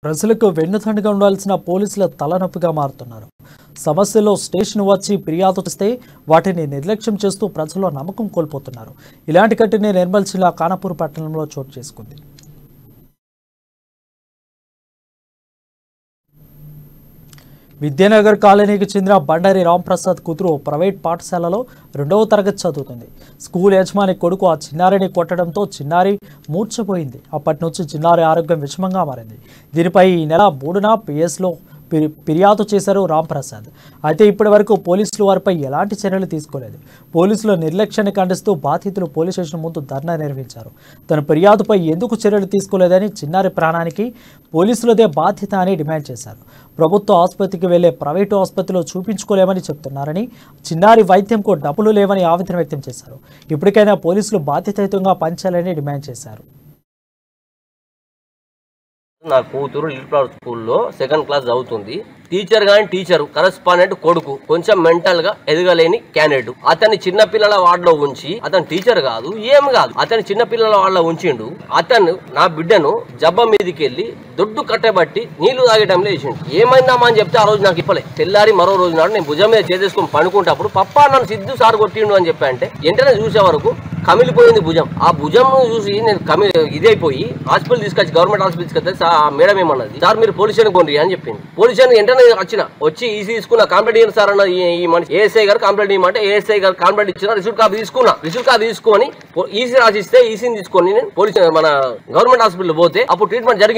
ప్రజలకు వెన్నుదండుగా ఉండాల్సిన పోలీసుల తలనొప్పిగా మారుతున్నారు. సమస్యలో స్టేషన్ వచ్చి ఫిర్యాదు చేస్తే వాటిని నిర్లక్ష్యం చేస్తూ ప్రజల్లో నమ్మకం కోల్పోతున్నారు. ఇలాంటి ఘటన నిర్మల్ జిల్లా ఖానాపూర్ పట్టణంలో చోటు చేసుకుంది. విద్యానగర్ కాలనీకి చెందిన బండారి రాంప్రసాద్ కూతురు ప్రైవేట్ పాఠశాలలో 2వ తరగతి చదువుతుంది. స్కూల్ యజమాని కొడుకు ఆ చిన్నారిని కొట్టడంతో చిన్నారి మూర్ఛపోయింది. అప్పటి నుంచి చిన్నారి ఆరోగ్యం విషమంగా మారింది. దీనిపై ఈ నెల 3న పిఎస్లో ఫిర్యాదు చేశారు రాంప్రసాద్. అయితే ఇప్పటి వరకు పోలీసులు వారిపై ఎలాంటి చర్యలు తీసుకోలేదు. పోలీసుల నిర్లక్ష్యాన్ని ఖండిస్తూ బాధితులు పోలీస్ స్టేషన్ ముందు ధర్నా నిర్వహించారు. తన ఫిర్యాదుపై ఎందుకు చర్యలు తీసుకోలేదని, చిన్నారి ప్రాణానికి పోలీసులదే బాధ్యత అని డిమాండ్ చేశారు. ప్రభుత్వ ఆసుపత్రికి వెళ్లే ప్రైవేటు ఆసుపత్రిలో చూపించుకోలేమని చెప్తున్నారని, చిన్నారి వైద్యంకు డబ్బులు లేవని ఆవేదన వ్యక్తం చేశారు. ఇప్పటికైనా పోలీసులు బాధ్యతాయుతంగా పనిచేయాలని డిమాండ్ చేశారు. నా కూతురు లిటిల్ ఫ్లవర్ స్కూల్లో 2nd క్లాస్ చదువుతుంది. టీచర్ గాని టీచర్ కరెస్పాండెంట్ కొడుకు కొంచెం మెంటల్ గా ఎదగలేని క్యాండిడేట్. అతన్ని చిన్నపిల్లల వార్డులో ఉంచి, అతను టీచర్ కాదు ఏం కాదు, అతని చిన్నపిల్లల వార్డులో ఉంచిండు. అతను నా బిడ్డను జబ్బ మీదకి వెళ్ళి దొడ్డు కట్టబట్టి నీళ్లు తాగేటంలో వేసిండు. ఏమైందామా అని చెప్తే ఆ రోజు నాకు ఇప్పలే. తెల్లారి మరో రోజు నాడు నేను భుజం మీద చేసేసుకుని పనుకుంటప్పుడు పప్పా నన్ను సిద్ధు సార్ కొట్టిండు అని చెప్పి అంటే వెంటనే చూసే వరకు కమిలిపోయింది భుజం. ఆ భుజం చూసి నేను ఇదైపోయి హాస్పిటల్ తీసుకొచ్చి గవర్నమెంట్ హాస్పిటల్ తీసుకొస్తే మేడం ఏమన్నది, సార్ మీరు పోలీస్ స్టేషన్ కొండి అని చెప్పింది. పోలీస్ స్టేషన్ వెంటనే వచ్చి ఈసీ తీసుకున్న కంప్లైంట్ ఇయ్యండి సార్ అన్న. ఈ మనిషి ఏఎస్ఐ గారు కంప్లైంట్ ఇవ్వమంటే ఏఎస్ఐ గారు కంప్లైంట్ ఇచ్చిన రిసీట్ కాపీ తీసుకున్నా. రిసీట్ కాపీ తీసుకొని ఈసీ రాసిస్తే ఈసీని తీసుకొని నేను పోలీస్ మన గవర్నమెంట్ హాస్పిటల్ పోతే అప్పుడు ట్రీట్మెంట్ జరిగింది.